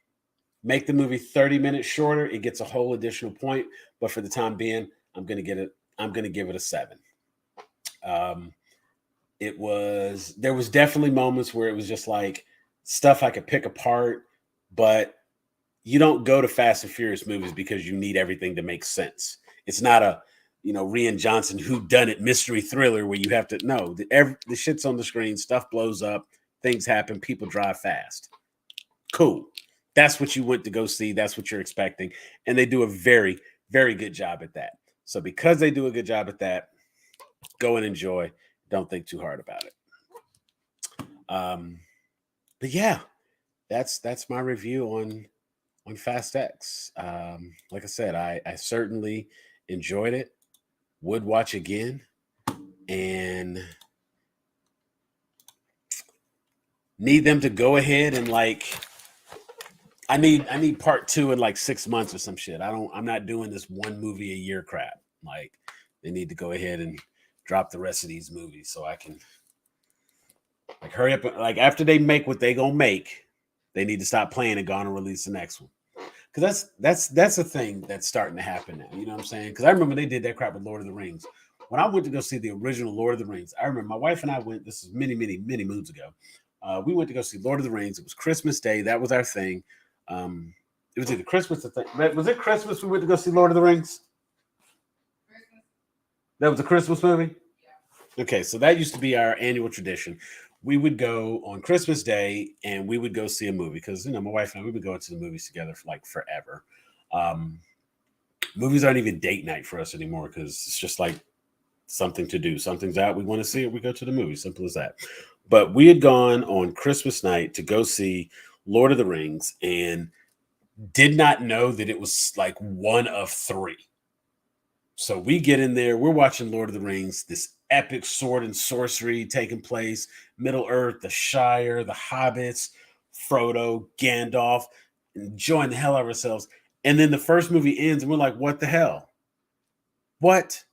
Make the movie 30 minutes shorter, it gets a whole additional point. But for the time being, I'm gonna get it. I'm gonna give it a 7. Um, there was definitely moments where it was just like stuff I could pick apart, but you don't go to Fast and Furious movies because you need everything to make sense. It's not a Rian Johnson who done it mystery thriller where you have to no the shit's on the screen, stuff blows up, things happen, people drive fast. Cool. That's what you went to go see. That's what you're expecting, and they do a very very good job at that. So because they do a good job at that, go and enjoy. Don't think too hard about it. Um, but yeah, that's my review on Fast X. Like I said, I certainly enjoyed it. Would watch again, and need them to go ahead and like. I need part 2 in like 6 months or some shit. I'm not doing this one movie a year crap. Like they need to go ahead and drop the rest of these movies so I can like hurry up. Like after they make what they gonna make, they need to stop playing and go on and release the next one. Because that's a thing that's starting to happen now. You know what I'm saying? Because I remember they did that crap with Lord of the Rings. When I went to go see the original Lord of the Rings, I remember my wife and I went. This is many, many, many moons ago. We went to go see Lord of the Rings. It was Christmas Day. That was our thing. It was either Christmas or was it Christmas we went to go see Lord of the Rings? That was a Christmas movie? Okay, so that used to be our annual tradition. We would go on Christmas Day and we would go see a movie because my wife and I we would go to the movies together for like forever. Um, Movies aren't even date night for us anymore because it's just like something to do. Something's out, we want to see it, we go to the movie. Simple as that. But we had gone on Christmas night to go see Lord of the Rings and did not know that it was like one of 3. So we get in there, we're watching Lord of the Rings, this epic sword and sorcery taking place, Middle Earth, the Shire, the Hobbits, Frodo, Gandalf, enjoying the hell out of ourselves. And then the first movie ends and we're like, what the hell? What?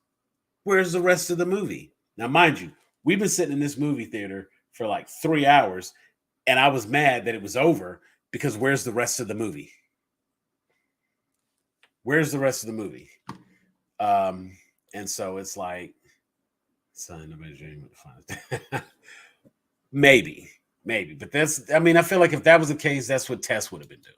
Where's the rest of the movie? Now, mind you, we've been sitting in this movie theater for like 3 hours and I was mad that it was over because where's the rest of the movie? Where's the rest of the movie? And so it's like, son, nobody's dreaming with the fun. maybe, but I feel like if that was the case, that's what Tess would have been doing.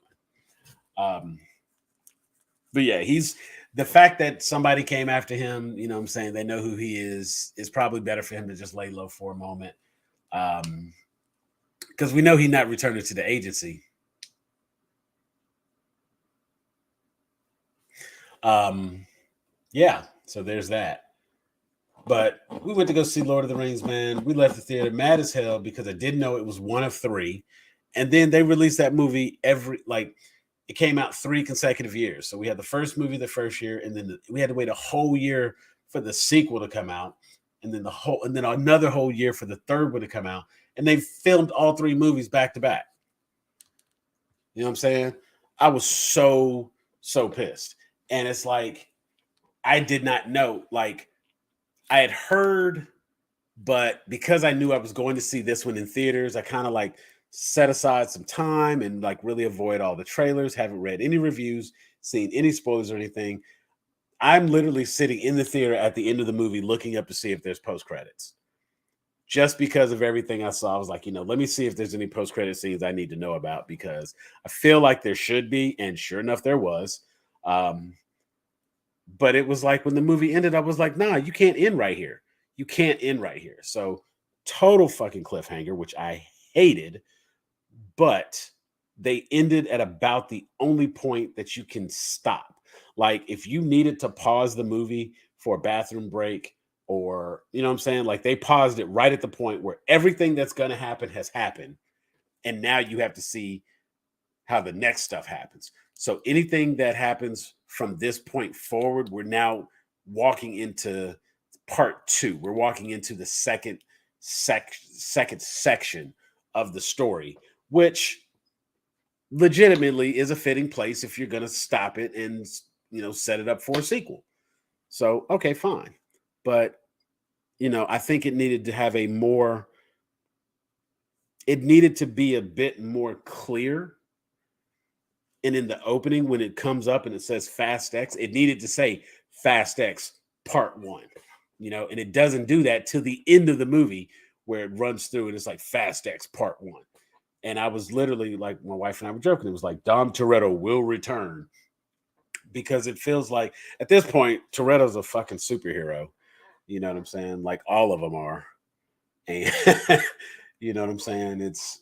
But yeah, he's the fact that somebody came after him, you know what I'm saying, they know who he is probably better for him to just lay low for a moment. Because we know he's not returning to the agency. Yeah, so there's that. But we went to go see Lord of the Rings, man. We left the theater mad as hell because I didn't know it was one of three. And then they released that movie it came out 3 consecutive years. So we had the first movie the first year, and then we had to wait a whole year for the sequel to come out, and then another whole year for the third one to come out. And they filmed all 3 movies back to back. You know what I'm saying? I was so pissed. And it's like I did not know. Like I had heard, but because I knew I was going to see this one in theaters, I kind of like set aside some time and like really avoid all the trailers, haven't read any reviews, seen any spoilers or anything. I'm literally sitting in the theater at the end of the movie looking up to see if there's post credits. Just because of everything I saw, I was like, let me see if there's any post credit scenes I need to know about because I feel like there should be, and sure enough, there was. But it was like when the movie ended, I was like, nah, you can't end right here. You can't end right here. So total fucking cliffhanger, which I hated. But they ended at about the only point that you can stop. Like if you needed to pause the movie for a bathroom break or, you know what I'm saying? Like they paused it right at the point where everything that's going to happen has happened. And now you have to see how the next stuff happens. So anything that happens from this point forward, we're now walking into part 2. We're walking into the second section of the story, which legitimately is a fitting place if you're going to stop it and set it up for a sequel. So okay, fine. But I think it needed to have it needed to be a bit more clear. And in the opening, when it comes up and it says Fast X, it needed to say Fast X Part 1, and it doesn't do that till the end of the movie where it runs through and it's like Fast X Part 1. And I was literally like, my wife and I were joking. It was like Dom Toretto will return because it feels like at this point, Toretto's a fucking superhero. You know what I'm saying? Like all of them are. And you know what I'm saying? It's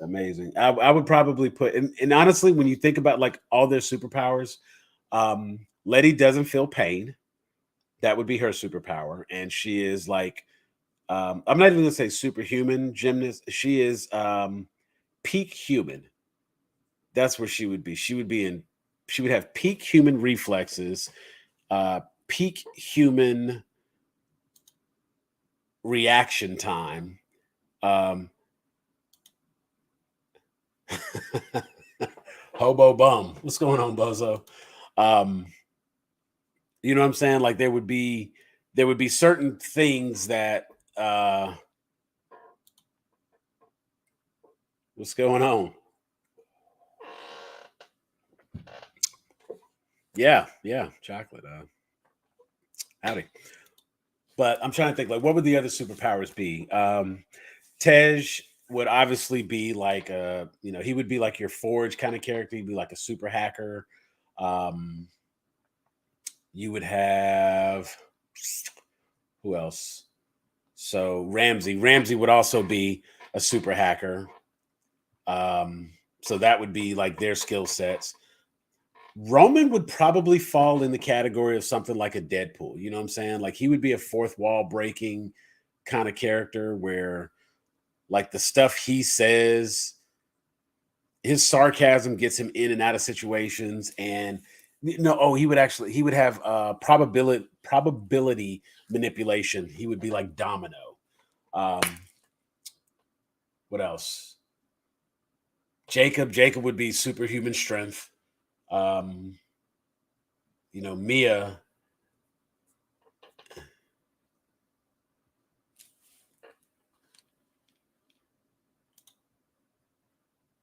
amazing. I would probably put, and honestly, when you think about like all their superpowers, Letty doesn't feel pain. That would be her superpower. And she is like, I'm not even gonna say superhuman gymnast. She is peak human. That's where she would be. She would have peak human reflexes, peak human reaction time. Hobo bum. What's going on, Bozo? You know what I'm saying? Like there would be certain things that what's going on? Yeah, chocolate. Howdy. But I'm trying to think, like, what would the other superpowers be? Tej would obviously be like he would be like your Forge kind of character. He'd be like a super hacker. You would have who else? So Ramsey would also be a super hacker. So that would be like their skill sets. Roman would probably fall in the category of something like a Deadpool. You know what I'm saying? Like he would be a fourth wall breaking kind of character where like the stuff he says, his sarcasm gets him in and out of situations. And he would have probability manipulation. He would be like Domino. What else? Jacob would be superhuman strength. Mia.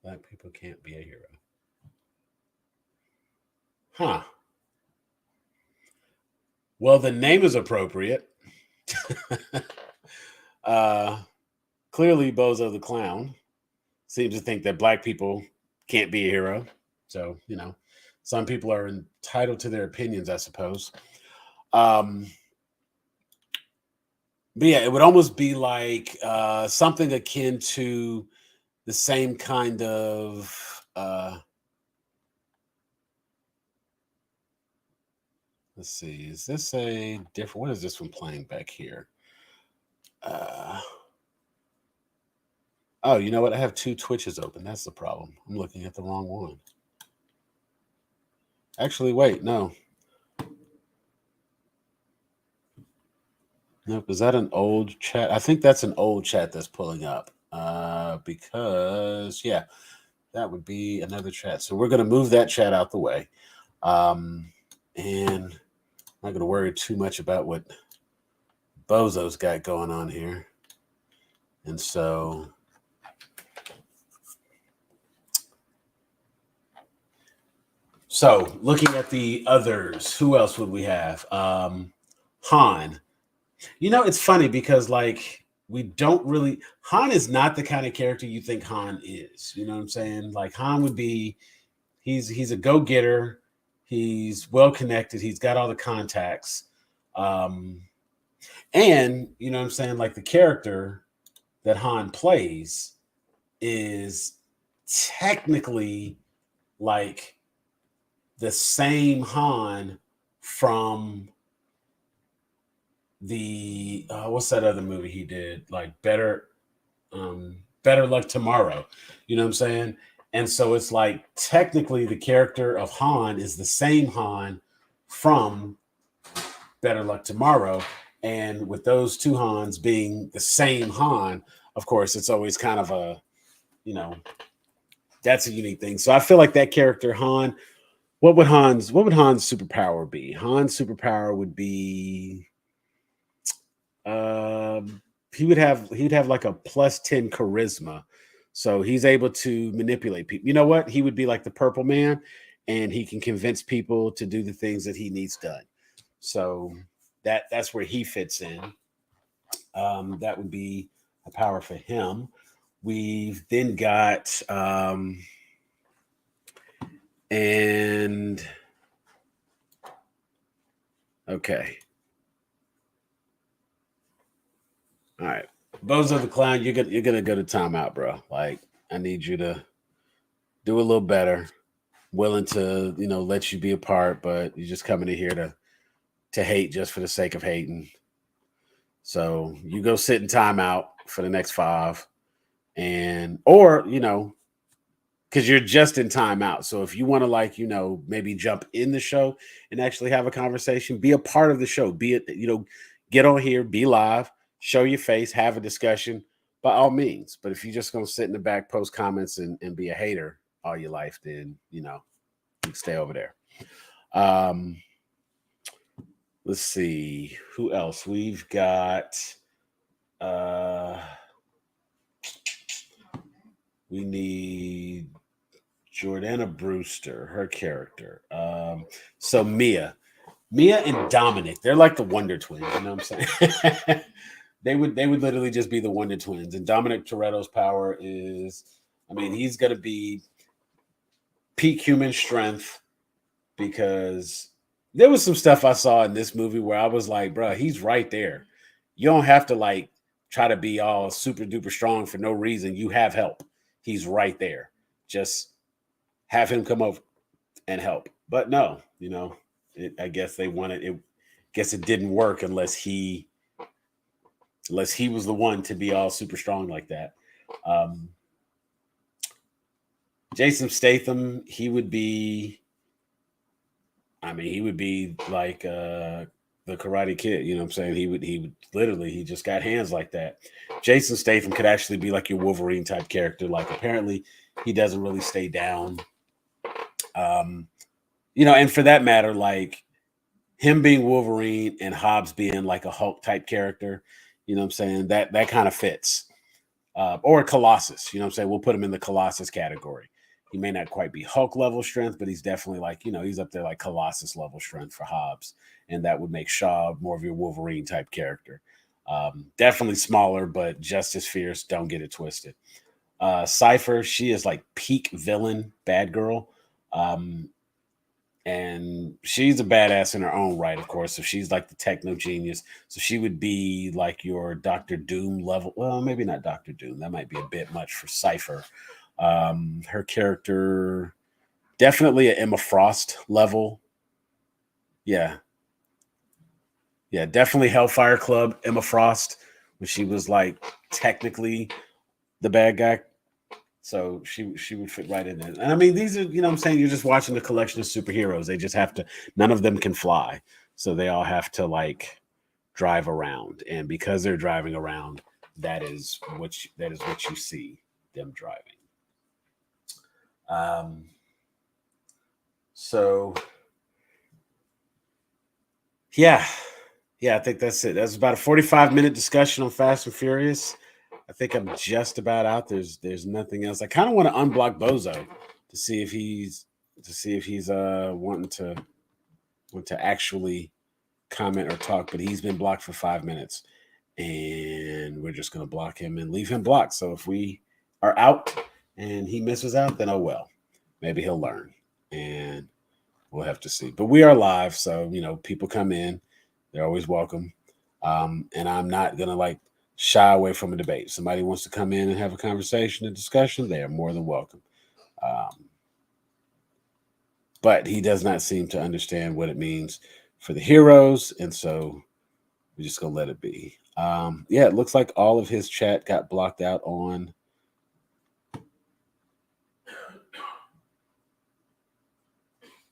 Black people can't be a hero. Huh. Well, the name is appropriate. Clearly, Bozo the Clown seems to think that black people can't be a hero. So, some people are entitled to their opinions, I suppose. Um, but yeah, it would almost be like something akin to the same kind of let's see, is this a different, what is this one playing back here? Oh, you know what? I have two Twitches open. That's the problem. I'm looking at the wrong one. Actually, wait, no. Nope, is that an old chat? I think that's an old chat that's pulling up. Because yeah, that would be another chat. So we're gonna move that chat out the way. And I'm not gonna worry too much about what Bozo's got going on here. And so looking at the others, who else would we have? Han. It's funny because like we don't really, Han is not the kind of character you think Han is. You know what I'm saying? Like Han would be, he's a go-getter, he's well connected, he's got all the contacts. And you know what I'm saying, like the character that Han plays is technically like the same Han from the what's that other movie he did? Like Better Luck Tomorrow. You know what I'm saying? And so it's like technically the character of Han is the same Han from Better Luck Tomorrow. And with those two Hans being the same Han, of course, it's always kind of a, that's a unique thing. So I feel like that character Han, what would Han's superpower be? Han's superpower would be he'd have like a +10 charisma. So he's able to manipulate people. You know what? He would be like the Purple Man, and he can convince people to do the things that he needs done. So that's where he fits in. That would be a power for him. We've then got and okay. All right. Bozo the Clown, you're gonna go to timeout, bro. Like, I need you to do a little better. Willing to, let you be a part, but you're just coming in here to hate just for the sake of hating. So you go sit in timeout for the next 5. Or because you're just in timeout. So if you want to maybe jump in the show and actually have a conversation, be a part of the show, be it, get on here, be live, show your face, have a discussion by all means. But if you're just going to sit in the back, post comments and be a hater all your life, then, you can stay over there. Let's see who else we've got. We need Jordana Brewster, her character. So Mia and Dominic, they're like the Wonder Twins. You know what I'm saying? they would literally just be the Wonder Twins. And Dominic Toretto's power is, he's gonna be peak human strength, because there was some stuff I saw in this movie where I was like, bro, he's right there. You don't have to like try to be all super duper strong for no reason. You have help. He's right there. Just have him come over and help. But no, I guess they wanted it. Guess it didn't work unless he was the one to be all super strong like that. Jason Statham, he would be like the Karate Kid. You know what I'm saying? He would literally, he just got hands like that. Jason Statham could actually be like your Wolverine type character. Like apparently he doesn't really stay down. And for that matter, like him being Wolverine and Hobbs being like a Hulk type character, you know what I'm saying? That kind of fits. Or Colossus, you know what I'm saying? We'll put him in the Colossus category. He may not quite be Hulk level strength, but he's definitely like, he's up there like Colossus level strength for Hobbs. And that would make Shaw more of your Wolverine type character. Definitely smaller, but just as fierce. Don't get it twisted. Cypher, she is like peak villain, bad girl. And she's a badass in her own right, of course. So she's like the techno genius. So she would be like your Doctor Doom level. Well, maybe not Doctor Doom. That might be a bit much for Cypher. Her character, definitely an Emma Frost level. Yeah. Yeah, definitely Hellfire Club, Emma Frost, when she was like technically the bad guy. So she would fit right in there. And I mean, these are, what I'm saying, you're just watching a collection of superheroes. They just have to, none of them can fly. So they all have to like drive around. And because they're driving around, that is what you see them driving. So yeah. Yeah, I think that's it. That's about a 45-minute discussion on Fast and Furious. I think I'm just about out. There's nothing else. I kind of want to unblock Bozo to see if he's wanting to want to actually comment or talk, but he's been blocked for 5 minutes, and we're just gonna block him and leave him blocked. So if we are out and he misses out, then oh well. Maybe he'll learn, and we'll have to see. But we are live, so people come in. They're always welcome. And I'm not gonna like shy away from a debate. Somebody wants to come in and have a conversation, a discussion, they are more than welcome. But he does not seem to understand what it means for the heroes, and so we're just gonna let it be. Yeah, it looks like all of his chat got blocked out on.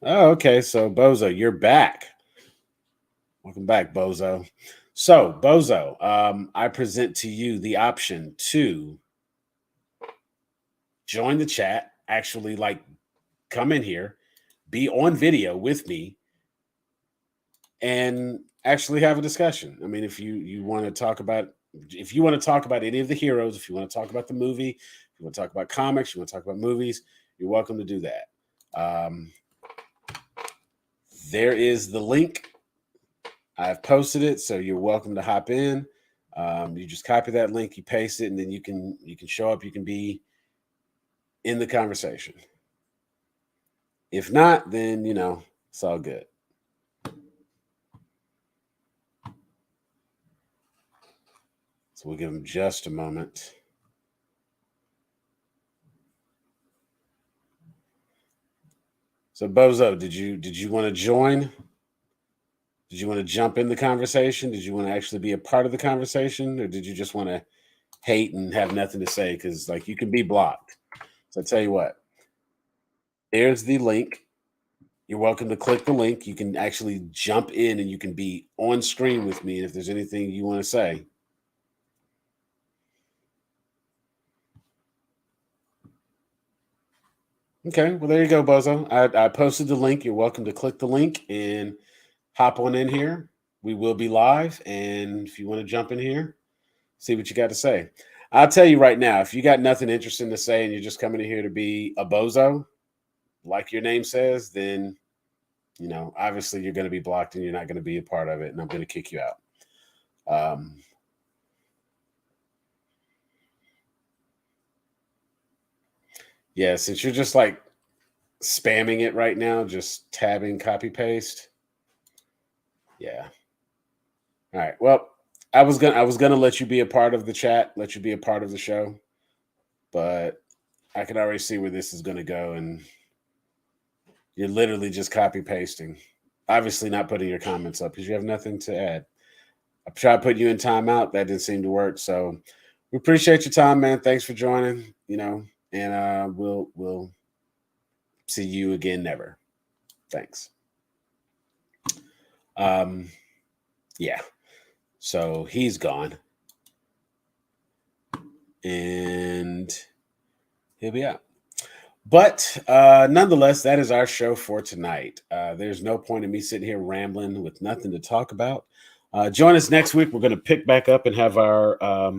Oh, okay. So Bozo, you're back. Welcome back, Bozo. So, Bozo, I present to you the option to join the chat, actually like come in here, be on video with me, and actually have a discussion. I mean, if you want to talk about any of the heroes, if you want to talk about the movie, if you want to talk about comics, you want to talk about movies, you're welcome to do that. There is the link. I've posted it, so you're welcome to hop in. You just copy that link, you paste it, and then you can show up. You can be in the conversation. If not, then it's all good. So we'll give them just a moment. So Bozo, did you want to join? Did you want to jump in the conversation? Did you want to actually be a part of the conversation, or did you just want to hate and have nothing to say? Because like you can be blocked. So I tell you what, there's the link. You're welcome to click the link. You can actually jump in and you can be on screen with me. And if there's anything you want to say. Okay, well, there you go, Bozo. I posted the link. You're welcome to click the link and hop on in here. We will be live. And if you want to jump in here, see what you got to say. I'll tell you right now, if you got nothing interesting to say and you're just coming in here to be a bozo, like your name says, then, obviously you're going to be blocked and you're not going to be a part of it. And I'm going to kick you out. Yeah, since you're just like spamming it right now, just tabbing, copy, paste. Yeah. All right. Well, I was gonna let you be a part of the chat, let you be a part of the show, but I can already see where this is gonna go, and you're literally just copy pasting. Obviously, not putting your comments up because you have nothing to add. I tried putting you in timeout, that didn't seem to work. So we appreciate your time, man. Thanks for joining. And we'll see you again never. Thanks. Yeah. So he's gone. And he'll be out. But nonetheless, that is our show for tonight. There's no point in me sitting here rambling with nothing to talk about. Join us next week. We're going to pick back up and have our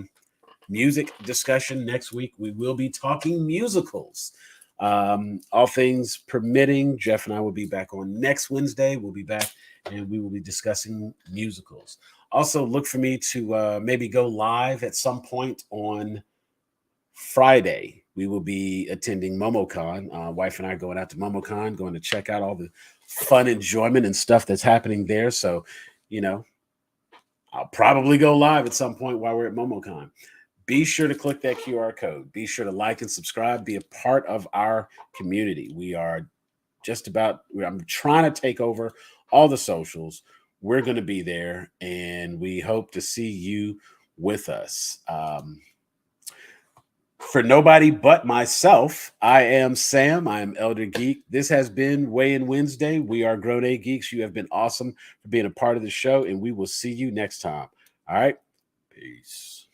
music discussion next week. We will be talking musicals. All things permitting, Jeff and I will be back on next Wednesday. We'll be back and we will be discussing musicals. Also, look for me to maybe go live at some point on Friday, we will be attending MomoCon. Wife and I are going out to MomoCon, going to check out all the fun enjoyment and stuff that's happening there. So, I'll probably go live at some point while we're at MomoCon. Be sure to click that QR code. Be sure to like and subscribe. Be a part of our community. We are I'm trying to take over all the socials. We're going to be there, and we hope to see you with us. For nobody but myself, I am Sam. I am Elder Geek. This has been Weigh-In Wednesday. We are Grown A Geeks. You have been awesome for being a part of the show, and we will see you next time. All right. Peace.